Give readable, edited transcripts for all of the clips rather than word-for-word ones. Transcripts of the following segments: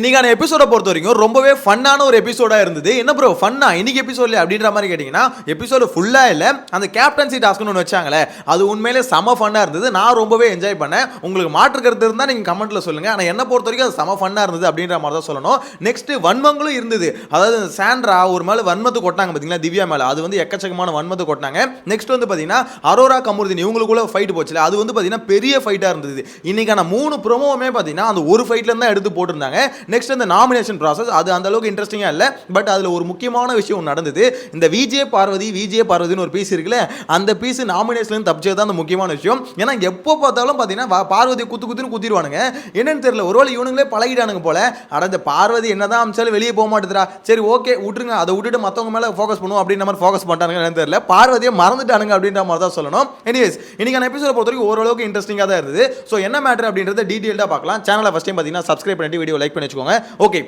இன்னைக்கான எபிசோட பொறுத்த வரைக்கும் ரொம்பவே ஃபன்னான ஒரு எபிசோடா இருந்தது. என்ன ப்ரோ ஃபன்னா இன்னைக்கு எபிசோட்ல அப்படின்ற மாதிரி கேட்டீங்கன்னா, எபிசோடு ஃபுல்லா இல்ல, அந்த கேப்டன்சி டாஸ்க்னு ஒன்று வச்சாங்களே அது உண்மையிலே செம ஃபன்னா இருந்தது. நான் ரொம்பவே என்ஜாய் பண்ணேன். உங்களுக்கு மாற்று கருத்து இருந்தா நீங்க கமெண்ட்ல சொல்லுங்க. ஆனா என்ன பொறுத்த வரைக்கும் அது செம ஃபன்னா இருந்தது அப்படின்ற மாதிரி தான் சொல்லணும். நெக்ஸ்ட் வன்மங்களும் இருந்தது. அதாவது சாண்ட்ரா ஒரு மேல வன்மத்து கொட்டாங்க பாத்தீங்களா திவ்யா மேல, அது வந்து எக்கச்சக்கமான வன்மத்து கொட்டாங்க. நெக்ஸ்ட் வந்து பாத்தீங்கன்னா அரோரா கமருதீன் இவங்களுக்குள்ள ஃபைட் போச்சுல, அது வந்து பாத்தீங்கன்னா பெரிய ஃபைட்டா இருந்தது. இன்னைக்கான 3 ப்ரோமோவுமே பாத்தீங்கன்னா அந்த ஒரு ஃபைட்ல இருந்து எடுத்து போட்டுருந்தாங்க. நெக்ஸ்ட் அந்த நாமினேஷன் ப்ராசஸ் அது அந்த அளவுக்கு இன்ட்ரெஸ்டிங்கா இல்ல. பட் அதுல ஒரு முக்கியமான விஷயம் நடந்தது. இந்த விஜே பார்வதின்னு ஒரு பீஸ் இருக்குல்ல, அந்த பீஸ் நாமினேஷன்ல தப்பிச்சது தான் அந்த முக்கியமான விஷயம். ஏன்னா எப்போ பார்த்தாலும் பாத்தீங்கன்னா பார்வதி குத்துன்னு குத்திடுவானுங்க. என்னன்னு தெரியல, ஒருவேளை இவனுங்களே பழகிட்டானுங்க போல. அட இந்த பார்வதி என்னதான் அம்சாலும் வெளியே போக மாட்டேதுடா, சரி ஓகே விட்டுருங்க, அதை விட்டுட்டு மத்தவங்க மேல ஃபோக்கஸ் பண்ணுவோம் அப்படின்ற மாதிரி ஃபோக்கஸ் பண்ணிட்டானுங்க. என்னன்னு தெரியல, பார்வதியை மறந்துட்டானுங்க அப்படின்ற மாதிரி தான் சொல்லணும். எனிவேஸ் இன்னைக்கான எபிசோட பொறுத்த வரைக்கும் ஓரளவுக்கு இன்ட்ரெஸ்டிங்கா தான் இருந்தது. ஸோ என்ன மேட்டர் அப்படின்றத டீடைல்டா பார்க்கலாம். சேனலை ஃபர்ஸ்ட் டைம் பார்த்தீங்கன்னா சப்ஸ்கிரைப் பண்ணிட்டு வீடியோ லைக் பண்ணி வச்சுக்கோங்க. ஓகே,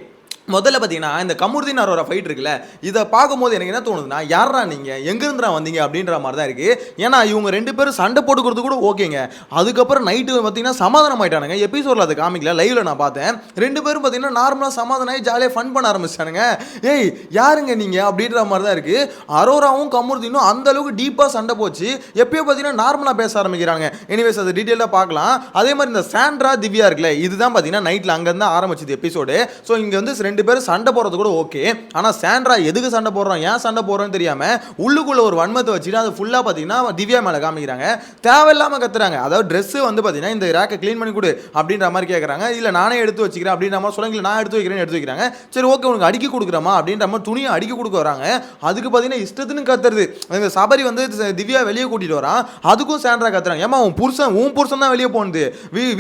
முதல்ல பார்த்தீங்கன்னா இந்த கமருதீன் அரோரா ஃபைட் இருக்குல்ல, இதை பார்க்கும்போது எனக்கு என்ன தோணுதுன்னா, யாரா நீங்கள் எங்கேருந்துடா வந்தீங்க அப்படின்ற மாதிரி தான் இருக்குது. ஏன்னா இவங்க 2 பேரும் சண்டை போட்டுக்கிறது கூட ஓகேங்க, அதுக்கப்புறம் நைட்டு பார்த்தீங்கன்னா சமாதானம் ஆயிட்டானுங்க. எபிசோடில் அது காமிக்கல, லைவில் நான் பார்த்தேன். 2 பேரும் பார்த்தீங்கன்னா நார்மலாக சமாதானம் ஆகி ஜாலியாக ஃபன் பண்ண ஆரம்பிச்சிட்டானுங்க. ஏய் யாருங்க நீங்கள் அப்படின்ற மாதிரி தான் இருக்குது. அரோராவும் கமருதீனும் அந்த அளவுக்கு டீப்பாக சண்டை போச்சு. எப்பயோ பார்த்தீங்கன்னா நார்மலாக பேச ஆரம்பிக்கிறாங்க. எனிவேஸ் அது டீட்டெயிலாக பார்க்கலாம். அதே மாதிரி இந்த சாண்ட்ரா திவ்யா இருக்குல்ல, இதுதான் பார்த்தீங்கன்னா நைட்டில் அங்கேருந்து ஆரம்பிச்சது எபிசோடு. ஸோ இங்கே வந்து 2 பேரும் சண்டை போறது கூட ஓகே. ஆனா சாண்ட்ரா எதுக்கு சண்டை போடுறான், ஏன் சண்டை போடுறான்னு தெரியாம உள்ளுக்குள்ள ஒரு வன்மத்தை வச்சுட்டு அது ஃபுல்லா பாத்தீங்கன்னா திவ்யா மேல காமிக்கிறாங்க. தேவையில்லாம கத்துறாங்க. அதாவது Dress வந்து பாத்தீங்கன்னா இந்த ரேக்கை க்ளீன் பண்ணி கொடு அப்படின்ற மாதிரி கேட்கறாங்க. இல்ல நானே எடுத்து வச்சுக்கிறேன் அப்படின்ற மாதிரி சொல்லுங்க, நான் எடுத்து வைக்கிறேன். சரி ஓகே உனக்கு அடிக்கி கொடுக்குறமா அப்படின்ற மாதிரி துணியை அடிக்கி கொடுக்க வராங்க. அதுக்கு பாத்தீங்கன்னா இஷ்டத்துன்னு கத்துறது. இந்த சபரி வந்து திவ்யா வெளியே கூட்டிட்டு வரான், அதுக்கும் சாண்ட்ரா கத்துறாங்க. ஏமா உன் புருஷன் தான் வெளியே போனது,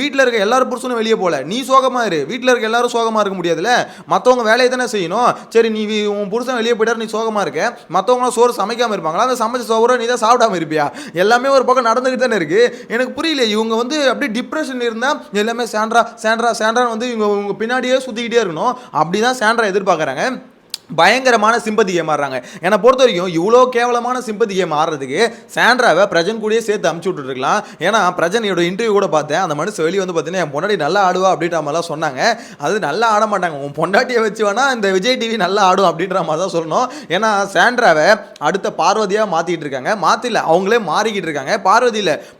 வீட்டுல இருக்க எல்லாரும் புருஷனும் வெளியே போல, நீ சோகமா இரு, வீட்டுல இருக்க எல்லாரும் சோகமா இருக்க முடியாதுல்ல, மத்தவங்க வேலையை தானே செய்யணும். சரி நீ உன் புருஷன் வெளியே போயிட்டாரு, நீ சோகமா இருக்க, மற்றவங்களாம் சோறு சமைக்காம இருப்பாங்களா, அந்த சமைச்ச சோறு நீ தான் சாப்பிடாம இருப்பியா? எல்லாமே ஒரு பக்கம் நடந்துகிட்டு தானே இருக்கு. எனக்கு புரியல, இவங்க வந்து அப்படியே டிப்ரெஷன் இருந்தா எல்லாமே சாண்ட்ரா வந்து இவங்க பின்னாடியே சுத்திக்கிட்டே இருக்கணும். அப்படிதான் சாண்ட்ரா எதிர்பார்க்கறாங்க. பயங்கரமான சிம்பதி கேம் ஆடுறாங்க. என்னை பொறுத்த வரைக்கும் இவ்வளோ கேவலமான சிம்பதி கேம் ஆடுறதுக்கு சாண்ட்ராவை பிரஜன் கூடயே சேர்த்து அமுச்சு விட்டுருக்கலாம். ஏன்னா பிரஜனோட இன்டர்வியூ கூட பார்த்தேன், அந்த மனுஷன் வெளியே வந்து பார்த்தீங்கன்னா என் பொண்டாட்டி நல்லா ஆடுவா அப்படின்ற மாதிரிலாம் சொன்னாங்க. அது நல்லா ஆட மாட்டாங்க, உன் பொண்டாட்டியை வச்சு வேணா இந்த விஜய் டிவி நல்லா ஆடும் அப்படின்ற மாதிரி தான் சொல்லணும். ஏன்னா சாண்ட்ராவை அடுத்த பார்வதியாக மாற்றிக்கிட்டு இருக்காங்க. மாற்றில அவங்களே மாறிக்கிட்டு இருக்காங்க.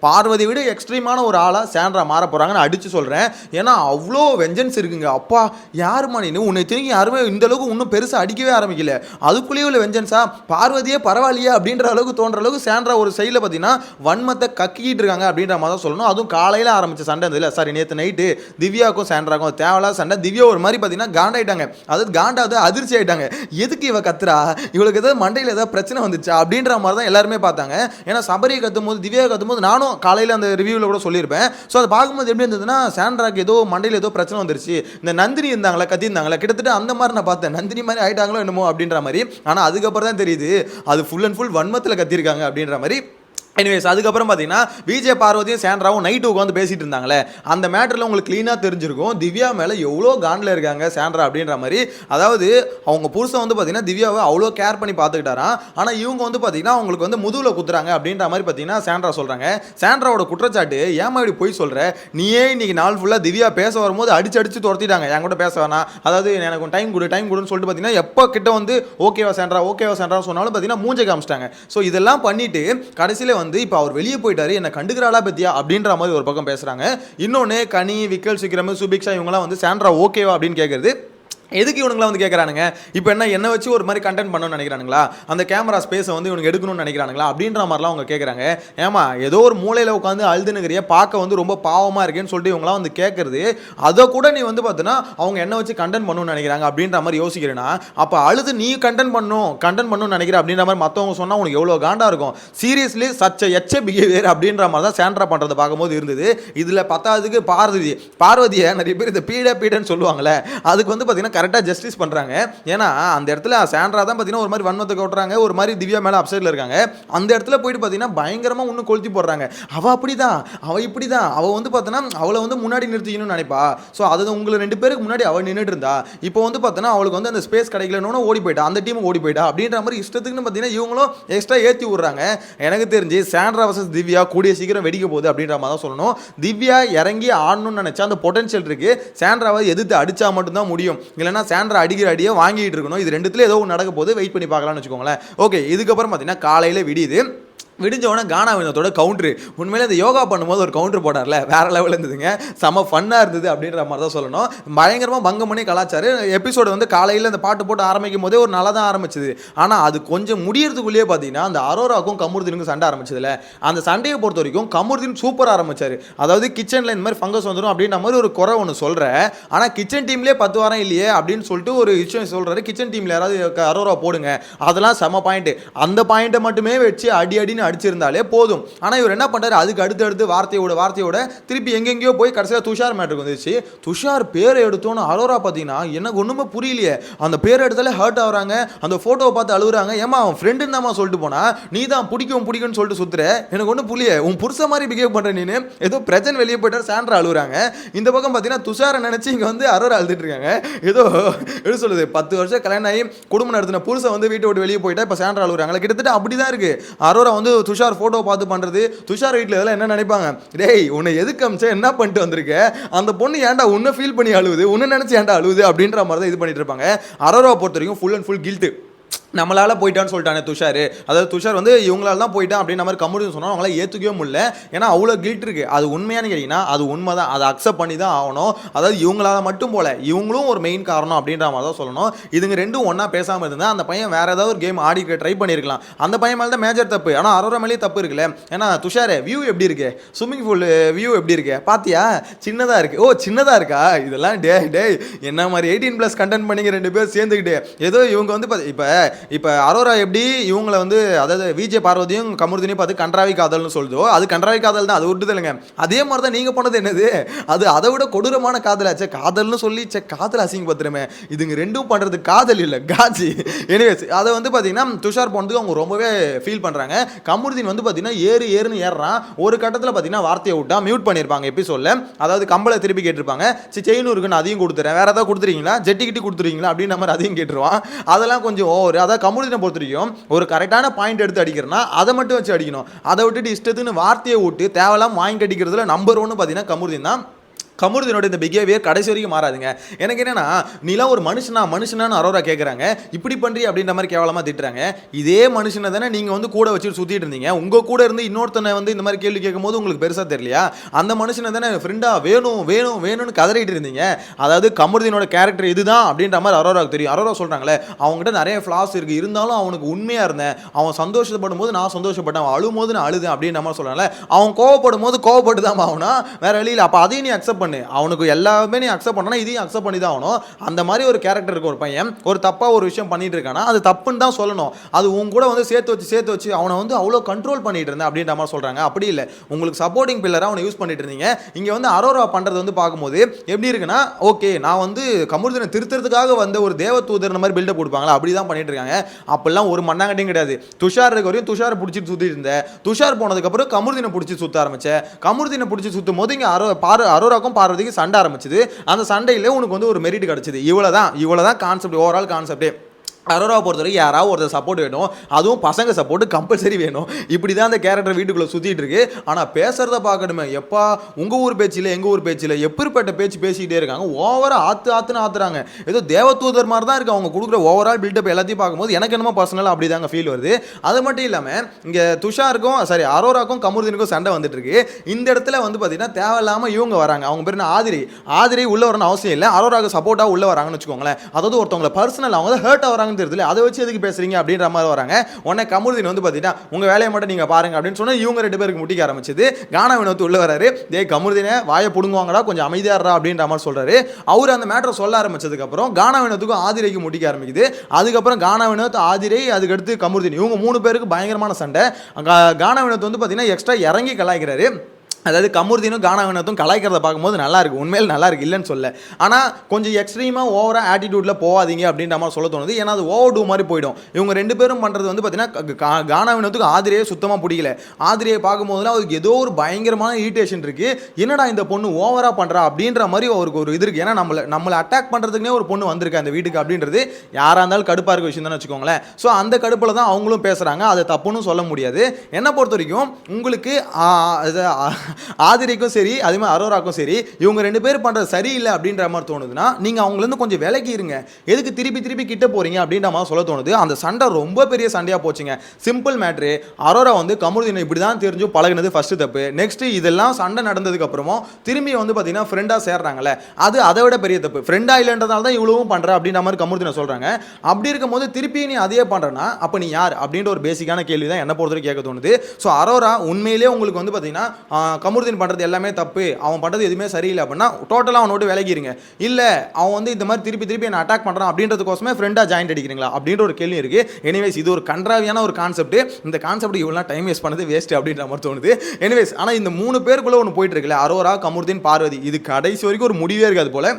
பார்வதி விட எக்ஸ்ட்ரீமான ஒரு ஆளாக சாண்ட்ரா மாற போகிறாங்கன்னு அடித்து சொல்கிறேன். ஏன்னா அவ்வளோ வெஞ்சன்ஸ் இருக்குங்க. அப்பா யாருமா நீ, உன்னை திரும்பி யாருமே இந்த அளவுக்கு இன்னும் பெருசாக அடிக்கவே ஆரம்பிக்கல, அதுக்குள்ளேயே உள்ள வெஞ்சன்ஸா, பார்வதியே பரவாயில்லையா அப்படின்ற அளவுக்கு தோன்ற அளவுக்கு சாண்ட்ரா ஒரு சைடில் பார்த்தீங்கன்னா வன்மத்தை கக்கிட்டு இருக்காங்க அப்படின்ற மாதிரி தான் சொல்லணும். அதுவும் காலையில் ஆரம்பிச்ச சண்டை இருந்தது இல்லை, சாரி நேற்று நைட்டு திவ்யாவுக்கும் சாண்ட்ராக்கும் தேவையில்லாத சண்டை. திவ்யா ஒரு மாதிரி பார்த்தீங்கன்னா காண்டாயிட்டாங்க, அதாவது காண்டாவது அதிர்ச்சி ஆயிட்டாங்க. எதுக்கு இவ கத்துறா, இவளுக்கு ஏதாவது மண்டையில் ஏதாவது பிரச்சனை வந்துச்சா அப்படின்ற மாதிரி தான் எல்லாருமே பார்த்தாங்க. ஏன்னா சபரியை கத்தும் போது திவ்யா கத்தும் போது நானும் காலையில் அந்த ரிவ்யூவில் கூட சொல்லியிருப்பேன். ஸோ அதை பார்க்கும்போது எப்படி இருந்ததுன்னா, சாண்ட்ராக்கு ஏதோ மண்டையில் ஏதோ பிரச்சனை வந்துருச்சு. இந்த நந்தினி இருந்தாங்களா கத்திருந்தாங்களா, கிட்டத்தட்ட அந்த மாதிரி நான் பார்த்தேன், நந்தினி மாதிரி ஆயிட்டாங்க என்னமோ அப்படின்ற மாதிரி. ஆனா அதுக்கப்புறம் தான் தெரியுது அது ஃபுல் அண்ட் ஃபுல் வன்மத்தில் கத்திருக்காங்க அப்படின்ற மாதிரி. எனிவேஸ் அதுக்கப்புறம் பார்த்தீங்கன்னா விஜய் பார்வதியும் சாண்ட்ராவும் நைட்டு உட்காந்து பேசிட்டு இருந்தாங்களே, அந்த மேட்டரில் உங்களுக்கு க்ளீனாக தெரிஞ்சிருக்கும் திவ்யா மேலே எவ்வளோ காண்டில் இருக்காங்க சாண்ட்ரா அப்படின்ற மாதிரி. அதாவது அவங்க புருஷன் வந்து பார்த்தீங்கன்னா திவ்யாவை அவ்வளோ கேர் பண்ணி பார்த்துக்கிட்டாராம். ஆனால் இவங்க வந்து பார்த்தீங்கன்னா அவங்களுக்கு வந்து முதுகில் குத்துறாங்க அப்படின்ற மாதிரி பார்த்தீங்கன்னா சாண்ட்ரா சொல்கிறாங்க. சாண்ட்ராவோட குற்றச்சாட்டு, ஏமா இப்படி போய் சொல்கிற, நீயே இன்னைக்கு நாள் ஃபுல்லாக திவ்யா பேச வரும்போது அடிச்சு துரத்திட்டாங்க, என் கூட பேச வேணாம், அதாவது எனக்கு டைம் கொடுன்னு சொல்லிட்டு பார்த்தீங்கன்னா எப்போ கிட்ட வந்து ஓகேவா சாண்ட்ரா சொன்னாலும் பார்த்தீங்கன்னா மூஞ்சை காமிச்சிட்டாங்க. ஸோ இதெல்லாம் பண்ணிட்டு கடைசியில் வந்து இப்போ அவர் வெளியே போயிட்டாரு, என்ன கண்டுக்கிறாளா பத்தியா அப்படின்ற மாதிரி ஒரு பக்கம் பேசுறாங்க. இன்னொன்னு கனி, விக்கல், சிக்கிரம, சுபிக்ஷா இவங்கலாம் வந்து சாண்ட்ரா ஓகேவா அப்படின்னு கேட்கறது. எதுக்கு இவனுங்களாம் வந்து கேட்குறானுங்க, இப்போ என்ன வச்சு ஒரு மாதிரி கண்டென்ட் பண்ணணும்னு நினைக்கிறானுங்களா, அந்த கேமரா ஸ்பேஸை வந்து இவனுக்கு எடுக்கணும்னு நினைக்கிறானுங்களா அப்படின்ற மாதிரிலாம் அவங்க கேட்குறாங்க. ஏமா ஏதோ ஒரு மூலையில் உட்காந்து அழுதுனுங்கிறிய, பார்க்க வந்து ரொம்ப பாவமாக இருக்கேன்னு சொல்லிட்டு இவங்களாம் வந்து கேட்குறது. அதை கூட நீ வந்து பார்த்தீங்கன்னா அவங்க என்ன வச்சு கண்டென்ட் பண்ணணும்னு நினைக்கிறாங்க அப்படின்ற மாதிரி யோசிக்கிறேன்னா, அப்போ அழுது நீ கண்டென்ட் பண்ணணும்னு நினைக்கிற அப்படின்ற மாதிரி மற்றவங்க சொன்னால் உனக்கு எவ்வளோ காண்டா இருக்கும். சீரியஸ்லி சச் எச்ச பிஹேவியர் அப்படின்ற மாதிரி தான் சாண்ட்ரா பண்ணுறதை பார்க்கும்போது இருந்தது. இதில் பத்தாவதுக்கு பார்வதியை நிறைய பேர் இந்த பீடன்னு சொல்லுவாங்களே, அதுக்கு வந்து பார்த்தீங்கன்னா கரெக்டாக ஜஸ்டிஸ் பண்ணுறாங்க. ஏன்னா அந்த இடத்துல சாண்ட்ரா தான் பார்த்தீங்கன்னா ஒரு மாதிரி வன்மத்தை கொட்டுறாங்க, ஒரு மாதிரி திவ்யா மேலே அப்சைடில் இருக்காங்க. அந்த இடத்துல போயிட்டு பார்த்தீங்கன்னா பயங்கரமாக இன்னும் கொளுத்தி போடுறாங்க. அவள் அப்படி தான், அவள் இப்படி தான், அவள் வந்து பார்த்தோன்னா அவளை வந்து முன்னாடி நிறுத்திக்கணும்னு நினைப்பா. ஸோ அது உங்களை 2 பேருக்கு முன்னாடி அவள் நின்றுட்டு இருந்தா, இப்போ வந்து பார்த்தோன்னா அவளுக்கு வந்து அந்த ஸ்பேஸ் கிடைக்கலன்னு ஓடி போயிட்டா, அந்த டீம் ஓடி போயிட்டா அப்படின்ற மாதிரி இஷ்டத்துக்குன்னு பார்த்தீங்கன்னா இவங்களும் எக்ஸ்ட்ரா ஏற்றி விட்றாங்க. எனக்கு தெரிஞ்சு சாண்ட்ரா வர்சஸ் திவ்யா கூடிய சீக்கிரம் வெடிக்க போகுது அப்படின்ற மாதிரி தான் சொல்லணும். திவ்யா இறங்கி ஆடணும்னு நினைச்சா அந்த பொட்டன்ஷியல் இருக்கு. சாண்ட்ராவை எதிர்த்து அடிச்சா மட்டும்தான் முடியும், இல்லைன்னா சாண்ட்ரா அடிக்கிற அடியை வாங்கிட்டு இருக்கணும். இது ரெண்டுத்துல ஏதோ நடக்க போது, வெயிட் பண்ணி பார்க்கலாம்னு வச்சுக்கோங்களேன். ஓகே, இதுக்கப்புறம் பார்த்தீங்கன்னா காலையில் விடியுது. விடிஞ்சவொடனே கானா வினோத்தோட கவுண்ட்ரு, உண்மையிலே இந்த யோகா பண்ணும்போது ஒரு கவுண்ட்ரு போட்டார்ல, வேற லெவலில் இருந்ததுங்க. செம ஃபன்னாக இருந்தது அப்படின்ற மாதிரி தான் சொல்லணும். பயங்கரமாக பங்கம் பண்ணி கலாச்சாரு. எபிசோடு வந்து காலையில் அந்த பாட்டு போட்டு ஆரம்பிக்கும் போதே ஒரு நல்லா தான் ஆரம்பிச்சது. ஆனால் அது கொஞ்சம் முடியறதுக்குள்ளேயே பார்த்தீங்கன்னா அந்த அரோராவுக்கும் கமருதீனுக்கும் சண்டை ஆரம்பிச்சதுல, அந்த சண்டையை பொறுத்த வரைக்கும் கமருதீன் சூப்பராக ஆரம்பிச்சார். அதாவது கிச்சனில் இந்த மாதிரி ஃபங்கஸ் வந்துடும் அப்படின்ற மாதிரி ஒரு குறை ஒன்று சொல்கிறேன். ஆனால் கிச்சன் டீம்லேயே 10 வாரம் இல்லையே அப்படின்னு சொல்லிட்டு ஒரு விஷயம் சொல்கிறாரு. கிச்சன் டீமில் யாராவது அரோரா போடுங்க, அதெல்லாம் செம பாயிண்ட்டு. அந்த பாயிண்ட்டை மட்டுமே வச்சு அடின்னு அடிச்சிருந்தாலே போதும். ஆனால் இவர் என்ன பண்ணுறாரு, அதுக்கு அடுத்து வார்த்தையோட திருப்பி எங்கெங்கேயோ போய் கடைசியில் துஷார் மேட்டருக்கு வந்துச்சு. துஷார் பேரை எடுத்தோன்னு அரோரா பார்த்தீங்கன்னா எனக்கு ஒன்றுமே புரியலையே. அந்த பேரை எடுத்தாலே ஹர்ட் ஆகுறாங்க, அந்த ஃபோட்டோவை பார்த்து அழுகுறாங்க. ஏமா அவன் ஃப்ரெண்டுன்னு தான் சொல்லிட்டு போனா, நீ தான் பிடிக்கும்னு சொல்லிட்டு சுத்துற, எனக்கு ஒன்றும் புரியல, உன் புருஷ மாதிரி பிஹேவ் பண்ணுற நீனு, ஏதோ பிரச்சனை வெளியே போயிட்டார் சாண்ட்ரா அழுகுறாங்க. இந்த பக்கம் பார்த்தீங்கன்னா துஷாரை நினச்சி இங்கே வந்து அரோரா அழுதுட்டு இருக்காங்க. ஏதோ எப்படி சொல்லுது, 10 வருஷம் கல்யாணம் ஆகி குடும்பம் நடத்தின புருஷன் வந்து வீட்டை விட்டு வெளியே போயிட்டா இப்போ சாண்ட்ரா அழுகுறாங்களா. கிட்டத்தட்ட அப்படி தான் இருக்குது. அரோரா வந்து துஷார் ஃபோட்டோ பார்த்து பண்ணுறது. துஷார் வீட்டில் இதெல்லாம் என்ன நினைப்பாங்க, டேய் உன்னை எதுக்கு அமிச்சா என்ன பண்ணிட்டு வந்திருக்க, அந்த பொண்ணு ஏன்டா உன்னை ஃபீல் பண்ணி அழுவுது, உன்னை நினச்சி ஏன்டா அழுவுது அப்படின்ற மாதிரி தான் இது பண்ணிட்டு இருப்பாங்க. அரோரா பொறுத்த வரைக்கும் ஃபுல் அண்ட் ஃபுல் கில்ட்டு. நம்மளால் போயிட்டான்னு சொல்லிட்டானே துஷார், அதாவது துஷார் வந்து இவங்களால தான் போயிட்டான் அப்படின்ற மாதிரி கம்முன்னு சொன்னால் அவங்களால ஏற்றுக்கவே முடியல. ஏன்னா அவ்வளோ கில்ட் இருக்குது. அது உண்மையானு கேட்டிங்கன்னா அது உண்மை தான், அதை அக்செப்ட் பண்ணி தான் ஆகணும். அதாவது இவங்களால மட்டும் போல இவங்களும் ஒரு மெயின் காரணம் அப்படின்ற மாதிரி தான் சொல்லணும். இதுங்க ரெண்டும் ஒன்றா பேசாமல் இருந்தால் அந்த பையன் வேறு ஏதாவது ஒரு கேம் ஆடிக்க ட்ரை பண்ணியிருக்கலாம். அந்த பையன் மேலே தான் மேஜர் தப்பு. ஆனால் அரோரா மேலேயே தப்பு இருக்குல்ல. ஏன்னா துஷார் வியூ எப்படி இருக்கு, ஸ்விம்மிங் பூல் வியூ எப்படி இருக்கு பார்த்தியா, சின்னதாக இருக்குது. ஓ சின்னதாக இருக்கா, இதெல்லாம் டே என்ன மாதிரி 18+ கண்டென்ட் பண்ணிங்க 2 பேர் சேர்ந்துக்கிட்டு. ஏதோ இவங்க வந்து இப்போ அரோரா எப்படி இவங்களை வந்து, அதாவது விஜய் பார்வதியும் கமருதீனையும் பார்த்து கன்றாவி காதல்னு சொல்லுதோ, அது கன்றாவி காதல் தான், அது விட்டுதலுங்க. அதே மாதிரி தான் நீங்கள் பண்ணது என்னது, அது அதை விட கொடூரமான காதலாச்சே. காதல்னு சொல்லி காதல் அசிங்கப்படுத்துறமே, இதுங்க ரெண்டும் பண்ணுறது காதல் இல்லை, காஜி. எனிவேஸ் அதை வந்து பார்த்தீங்கன்னா துஷார் போனதுக்கு அவங்க ரொம்பவே ஃபீல் பண்ணுறாங்க. கமருதீன் வந்து பார்த்தீங்கன்னா ஏறுன்னு ஏறுறான். ஒரு கட்டத்தில் பார்த்தீங்கன்னா வார்த்தையை விட்டா மியூட் பண்ணியிருப்பாங்க எபிசோடில். அதாவது கம்பளை திருப்பி கேட்டிருப்பாங்க, செயினும் இருக்குன்னு அதையும் கொடுத்துறேன், வேறு ஏதாவது கொடுத்துருவீங்களா, ஜெட்டிக்கிட்டி கொடுத்துருவீங்களா அப்படின்ற மாதிரி அதையும் கேட்டுருவான். அதெல்லாம் கொஞ்சம் ஓவர். அதாவது கமருதீனை பொறுத்த வரைக்கும் ஒரு கரெக்டான பாயிண்ட் எடுத்து அடிக்கிறனா அதை மட்டும் வச்சு அடிக்கணும். அதை விட்டுட்டு இஷ்டத்துன்னு வார்த்தையை விட்டு தேவையில்லாம வாங்கி அடிக்கிறதுல நம்பர் 1 பார்த்தீங்கன்னா கமருதீன் தான். கமருதீனோட இந்த பிஹேவியர் கடைசி வரைக்கும் மாறாதுங்க. எனக்கு என்னன்னா, நீலாம் ஒரு மனுஷனான்னு அரோரா கேட்குறாங்க, இப்படி பண்ணுறீ அப்படின்ற மாதிரி கேவலமாக திட்டுறாங்க. இதே மனுஷனை தானே நீங்கள் வந்து கூட வச்சுட்டு சுற்றிட்டு இருந்தீங்க. உங்கள் கூட இருந்து இன்னொருத்தனை வந்து இந்த மாதிரி கேள்வி கேட்கும் போது உங்களுக்கு பெருசாக தெரியலையா? அந்த மனுஷனை தானே ஃப்ரெண்டாக வேணும்னு கதறிட்டு இருந்தீங்க. அதாவது கமருதீனோட கேரக்டர் இதுதான் அப்படின்ற மாதிரி அரோராவுக்கு தெரியும். அரோரா சொல்கிறாங்களே, அவங்ககிட்ட நிறைய ஃப்ளாஸ் இருக்குது, இருந்தாலும் அவனுக்கு உண்மையாக இருந்தேன், அவன் சந்தோஷப்படும் போது நான் சந்தோஷப்பட்டேன், அவன் அழும் போது நான் அழுதேன் அப்படின்ற மாதிரி சொல்கிறாங்களே. அவன் கோவப்படும் போது கோவப்பட்டு தான் ஆகணும், வேற வழியில். அப்போ அதையும் நீ அக்செப்ட் பண்ணு. அவனுக்கு எல்லாமே நீ அக்செப்ட் பண்ணா இதையும் அக்செப்ட் பண்ணி தான் ஆகணும். அந்த மாதிரி ஒரு கேரக்டர் இருக்கு. ஒரு பையன் ஒரு தப்பா ஒரு விஷயம் பண்ணிட்டு இருக்கானா, அது தப்புன்னு தான் சொல்லணும். அது உங்க கூட வந்து சேர்த்து வச்சு அவனை வந்து அவ்வளோ கண்ட்ரோல் பண்ணிட்டு இருந்தேன் அப்படின்ற மாதிரி சொல்றாங்க. அப்படி இல்லை, உங்களுக்கு சப்போர்ட்டிங் பில்லரா அவனை யூஸ் பண்ணிட்டு இருந்தீங்க. இங்க வந்து அரோரா பண்றது வந்து பார்க்கும்போது எப்படி இருக்குன்னா, ஓகே நான் வந்து கமருதீனை திருத்துறதுக்காக வந்த ஒரு தேவ தூதர் மாதிரி பில்டப் கொடுப்பாங்களா, அப்படி தான் பண்ணிட்டு இருக்காங்க. அப்பெல்லாம் ஒரு மண்ணாங்கட்டியும் கிடையாது. துஷார் இருக்க வரையும் துஷாரை பிடிச்சிட்டு சுத்திட்டு இருந்தேன். துஷார் போனதுக்கப்புறம் கமருதீனை பிடிச்சி சுத்த ஆரம்பிச்சேன். கமருதீனை பிடிச்சி சுத்தும் போது இங்கே அரோராக்கும் பார்வதிக்கு சண்டை ஆரம்பிச்சது. அந்த சண்டையில உனக்கு வந்து ஒரு மெரிட் கிடைச்சது. இவ்வளவுதான் கான்செப்ட், ஓவரால் கான்செப்டே. அரோராவை பொறுத்தவரைக்கும் யாராவது ஒருத்தர் சப்போர்ட் வேணும், அதுவும் பசங்க சப்போர்ட் கம்பல்சரி வேணும். இப்படி தான் அந்த கேரக்டர் வீட்டுக்குள்ளே சுற்றிட்டு இருக்கு. ஆனால் பேசுகிறத பார்க்கணுமே, எப்பா உங்கள் ஊர் பேச்சில் எங்கள் ஊர் பேச்சில் எப்படிப்பட்ட பேச்சு பேசிக்கிட்டே இருக்காங்க. ஓவராக ஆற்றுறாங்க. ஏதோ தேவதூதர் மாதிரி தான் இருக்குது அவங்க கொடுக்குற ஓவரால் பில்டப் எல்லாத்தையும் பார்க்கும்போது எனக்கு என்னமோ பர்சனலாக அப்படி தாங்க ஃபீல் வருது. அது மட்டும் இல்லாமல் இங்கே அரோராக்கும் கமருதீனுக்கும் சண்டை வந்துட்டு இருக்கு. இந்த இடத்துல வந்து பார்த்தீங்கன்னா தேவையில்லாமல் இவங்க வராங்க. அவங்க பேர் ஆதிரை உள்ள வரணும் அவசியம் இல்லை, அரோராவுக்கு சப்போர்ட்டாக உள்ள வராங்கன்னு வச்சுக்கோங்களேன். அதாவது ஒருத்தவங்களை பர்சனல் அவங்க ஹர்ட் ஆகிறாங்க தெரியல, அதை வச்சு எதுக்கு பேசுறீங்க அப்படின்ற மாதிரி வராங்க. உடனே கமருதீன் வந்து பார்த்தீங்கன்னா உங்க வேலையை மட்டும் நீங்க பாருங்க அப்படின்னு சொன்னா இவங்க 2 பேருக்கு முட்டிக்க ஆரம்பிச்சது. கானா வினோத் உள்ள வராரு, டேய் கமருதீனே வாயை புடுங்குவாங்கடா, கொஞ்சம் அமைதியா இருடா அப்படின்ற மாதிரி சொல்றாரு. அவர் அந்த மேட்டரை சொல்ல ஆரம்பிச்சதுக்கு அப்புறம் கானா வினோத்துக்கும் ஆதிரைக்கு முட்டிக்க ஆரம்பிக்குது. அதுக்கப்புறம் கானா வினோத், ஆதிரை, அதுக்கடுத்து கமருதீன், இவங்க 3 பேருக்கு பயங்கரமான சண்டை. கானா வினோத் வந்து பார்த்தீங்கன்னா எக்ஸ்ட்ரா இறங்கி கலாய்க்கிறாரு. அதாவது கமருதீனும் கானா வினோத்தும் கலாய்க்கிறத பார்க்கும்போது நல்லா இருக்கு, உண்மையில் நல்லா இருக்கு, இல்லைன்னு சொல்ல. ஆனால் கொஞ்சம் எக்ஸ்ட்ரீமாக ஓவராக ஆட்டிடியூட்ல போகாதீங்க அப்படின்ற மாதிரி சொல்ல தோணுது. ஏன்னா அது ஓவர் டூ மாதிரி போயிடும். இவங்க 2 பேரும் பண்ணுறது வந்து பார்த்தீங்கன்னா கானா வினோத்துக்கு ஆதிரியை சுத்தமாக பிடிக்கல. ஆதிரியை பார்க்கும்போதுலாம் அவருக்கு ஏதோ ஒரு பயங்கரமான இரிட்டேஷன் இருக்கு. என்னடா இந்த பொண்ணு ஓவராக பண்ணுறா அப்படின்ற மாதிரி அவருக்கு ஒரு இது இருக்கு. ஏன்னா நம்மளை அட்டாக் பண்ணுறதுக்குனே ஒரு பொண்ணு வந்திருக்கு அந்த வீட்டுக்கு அப்படின்றது யாராக இருந்தாலும் கடுப்பாக இருக்க விஷயம் தான் வச்சுக்கோங்களேன். ஸோ அந்த கடுப்பில் தான் அவங்களும் பேசுகிறாங்க, அதை தப்புன்னு சொல்ல முடியாது. என்னை பொறுத்த வரைக்கும் உங்களுக்கு ஆதிரிக்கும் சரி அதே மாதிரி அரோராக்கும் சரி இவங்க 2 பேரும் பண்றது சரியில்லை அப்படின்ற மாதிரி தோணுதுன்னா நீங்க அவங்கள இருந்து கொஞ்சம் விலகி இருங்க. எதுக்கு திருப்பி திருப்பி கிட்ட போறீங்க அப்படின்ற மாதிரி சொல்ல தோணுது. அந்த சண்டை ரொம்ப பெரிய சண்டையா போச்சுங்க. சிம்பிள் மேட்ரு, அரோரா வந்து கமருதீனை இப்படி தான் தெரிஞ்சு பழகினது ஃபர்ஸ்ட் தப்பு. நெக்ஸ்ட் இதெல்லாம் சண்டை நடந்ததுக்கு அப்புறமும் திரும்பி வந்து பார்த்தீங்கன்னா ஃப்ரெண்டா சேர்றாங்கல்ல, அது அதை விட பெரிய தப்பு. ஃப்ரெண்டா இல்லைன்றதால தான் இவ்வளவும் பண்ற அப்படின்ற மாதிரி கமருதீனை சொல்றாங்க. அப்படி இருக்கும்போது திருப்பி நீ அதையே பண்றனா அப்ப நீ யார் அப்படின்ற ஒரு பேசிக்கான கேள்வி தான் என்ன பொறுத்தவரை கேட்க தோணுது. ஸோ அரோரா உண்மையிலேயே உங்களுக்கு வந்து பார்த்தீங்கன்னா கமருதீன் பண்ணுறது எல்லாமே தப்பு, அவன் பண்ணுறது எதுவுமே சரியில்லை அப்படின்னா டோட்டலாக அவனோட விலகிருங்க. இல்லை அவன் வந்து இந்த மாதிரி திருப்பி திருப்பி என்ன அட்டாக் பண்ணுறான் அப்படின்றதுக்கோசமே ஃப்ரெண்டாக ஜாயின் அடிக்கிறீங்களா அப்படின்ற ஒரு கேள்வி இருக்குது. எனிவேஸ் இது ஒரு கன்றாவியான ஒரு கான்செப்ட். இந்த கான்செப்ட் இவ்வளோ டைம் வேஸ்ட் பண்ணது வேஸ்ட் அப்படின்ற மாதிரி தோணுது. எனிவேஸ் ஆனால் இந்த 3 பேருக்குள்ளே ஒன்று போயிட்டு இருக்குல்ல, அரோரா கமருதீன் பார்வதி, இது கடைசி வரைக்கும் ஒரு முடிவே இருக்காது போல.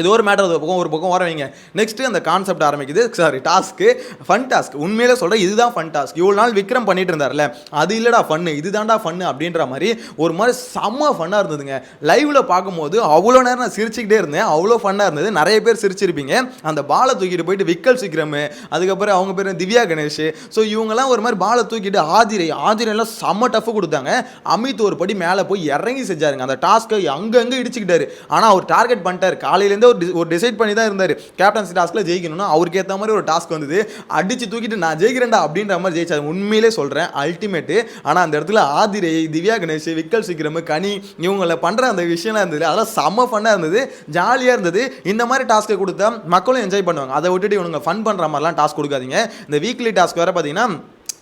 இது ஒரு மேட்டர் ஒரு பக்கம் வர வைங்க. நெக்ஸ்ட்டு அந்த கான்செப்ட் ஆரம்பிக்குது. Sorry task, fun task. உண்மையிலே சொல்கிறேன் இதுதான் ஃபன் டாஸ்க். இவ்வளோ நாள் விக்ரம் பண்ணிட்டு இருந்தார்ல, அது இல்லைடா ஃபன்னு, இதுதான்டா ஃபன்னு அப்படின்ற மாதிரி ஒரு மாதிரி செம்ம ஃபன்னாக இருந்ததுங்க. லைவில் பார்க்கும்போது அவ்வளோ நேரம் நான் சிரிச்சுக்கிட்டே இருந்தேன், அவ்வளோ ஃபன்னாக இருந்தது. நிறைய பேர் சிரிச்சிருப்பீங்க. அந்த பாலை தூக்கிட்டு போயிட்டு விக்கல் விக்ரம், அதுக்கப்புறம் அவங்க பேர் திவ்யா கணேஷ், ஸோ இவங்கெல்லாம் ஒரு மாதிரி பாலை தூக்கிட்டு ஆதிரையெல்லாம் செம்ம டஃப் கொடுத்தாங்க. அமித் ஒரு படி மேலே போய் இறங்கி செஞ்சாருங்க. அந்த டாஸ்க்கை அங்கங்கே இடிச்சுக்கிட்டாரு. ஆனால் அவர் டார்கெட் பண்ணிட்டார். காலையிலேருந்து ஒரு டிசைட் பண்ணி தான் இருந்தார் கேப்டன்சி டாஸ்க்ல ஜெயிக்கணும்னா. அவருக்கு ஏற்ற மாதிரி ஒரு டாஸ்க் வந்தது, அடிச்சு தூக்கிட்டு நான் ஜெயிக்கிறேன்டா அப்படின்ற மாதிரி ஜெயிச்சாரு. உண்மையிலே சொல்றேன் அல்டிமேட்டு. ஆனால் அந்த இடத்துல ஆதிரை, திவ்யா கணேஷ், விக்கல் விக்ரம், கனி இவங்களை பண்ற அந்த விஷயம்லாம் இருந்தது, அதெல்லாம் செம்ம ஃபன்னாக இருந்தது, ஜாலியாக இருந்தது. இந்த மாதிரி டாஸ்க்கை கொடுத்தா மக்களும் என்ஜாய் பண்ணுவாங்க. அதை விட்டுட்டு இவங்க ஃபன் பண்ற மாதிரிலாம் டாஸ்க் கொடுக்காதீங்க. இந்த வீக்லி டாஸ்க் வேற பார்த்தீங்கன்னா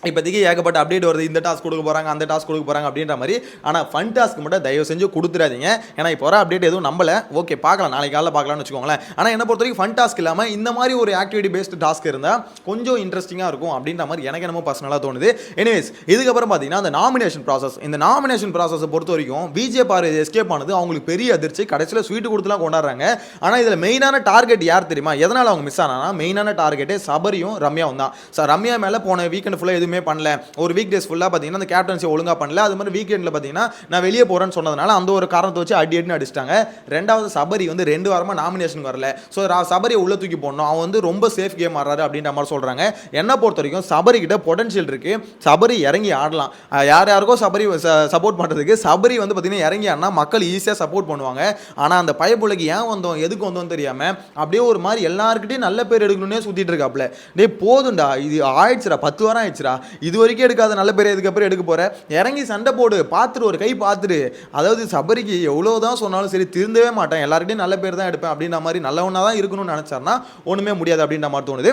இப்போதைக்கு ஏகப்பட்ட அப்டேட் வருது, இந்த டாஸ்க் கொடுக்க போகிறாங்க அந்த டாஸ்க் கொடுக்க போகிறாங்க அப்படின்ற மாதிரி. ஆனால் ஃபன் டாஸ்க் மட்டும் தயவு செஞ்சு கொடுத்துடாதீங்க. ஏன்னா இப்போ வர அப்டேட் எதுவும் நம்பல, ஓகே பார்க்கலாம், நாளைக்கு காலையில் பார்க்கலாம்னு வச்சுக்கோங்களேன். ஆனால் என்ன பொறுத்த வரைக்கும் ஃபன் டாஸ்க் இல்லாமல் இந்த மாதிரி ஒரு ஆக்டிவிட்டி பேஸ்டு டாஸ்க் இருந்தால் கொஞ்சம் இன்ட்ரெஸ்டிங்காக இருக்கும் அப்படின்ற மாதிரி எனக்கு என்னமோ பர்சனலாக தோணுது. எனிவேஸ் இதுக்கப்புறம் பார்த்தீங்கன்னா அந்த நாமினேஷன் ப்ராசஸ், இந்த நாமினேஷன் ப்ராசஸை பொறுத்த வரைக்கும் விஜய் பார்வதி எஸ்கேப் ஆனது அவங்களுக்கு பெரிய அதிர்ச்சி. கடைசியில் ஸ்வீட்டு கொடுத்துலாம் கொண்டாடுறாங்க. ஆனால் இதில் மெயினான டார்கெட் யார் தெரியுமா? எதனால் அவங்க மிஸ் ஆனா மெயினான டார்கெட்டே சபரியும் ரம்யாவும் தான். சார் ரம்யா மேலே போன வீக்கெண்ட் ஃபுல்லாக எதுவுமே பண்ணல, ஒரு வீக் டேஸ் ஃபுல்லாக பார்த்தீங்கன்னா அந்த கேப்டன்சி ஒழுங்காக பண்ணல. அது மாதிரி வீக்கெண்டில் பார்த்தீங்கன்னா நான் வெளியே போகிறேன்னு சொன்னதுனால அந்த ஒரு காரணத்தை வச்சு அடின்னு அடிச்சிட்டாங்க. ரெண்டாவது சபரி வந்து 2 வாரமாக நாமினேஷன் வரல. ஸோ சபரியை உள்ள தூக்கி போடணும், அவன் வந்து ரொம்ப சேஃப் கேம் ஆடுறாரு அப்படின்ற மாதிரி சொல்கிறாங்க. என்ன பொறுத்த வரைக்கும் சபரி கிட்ட பொட்டன்ஷியல் இருக்குது, சபரி இறங்கி ஆடலாம். யாருக்கோ சபரி சப்போர்ட் பண்ணுறதுக்கு சபரி வந்து பார்த்தீங்கன்னா இறங்கி ஆடினா மக்கள் ஈஸியாக சப்போர்ட் பண்ணுவாங்க. ஆனால் அந்த பயப்புள்ளைக்கு ஏன் வந்தோம் எதுக்கு வந்தோம் தெரியாமல் அப்படியே ஒரு மாதிரி எல்லாருக்கிட்டையும் நல்ல பேர் எடுக்கணும்னே சுற்றிட்டு இருக்காப்புல. டே போதும்டா, இது ஆயிடுச்சுடா, 10 வாரம் ஆயிடுச்சுடா, இது வரைக்கும் எடுக்காத நல்ல பேர் இதுக்கப்புறம் எடுக்க போற, இறங்கி சண்டை போடு, பார்த்துட்டு ஒரு கை பார்த்துட்டு. அதாவது சபரிக்கு எவ்வளோதான் சொன்னாலும் சரி திருந்தவே மாட்டேன், எல்லாருக்கிட்டையும் நல்ல பேர் தான் எடுப்பேன் அப்படின்ற மாதிரி நல்லவனா தான் இருக்கணும்னு நினைச்சாருன்னா ஒன்றுமே முடியாது அப்படின்ற மாதிரி தோணுது.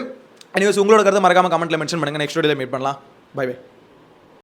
எனிவேஸ் உங்களோட கருத்தை மறக்காம கமெண்ட்ல மென்ஷன் பண்ணுங்க. நெக்ஸ்ட் வீடியோல மீட் பண்ணலாம். Bye by.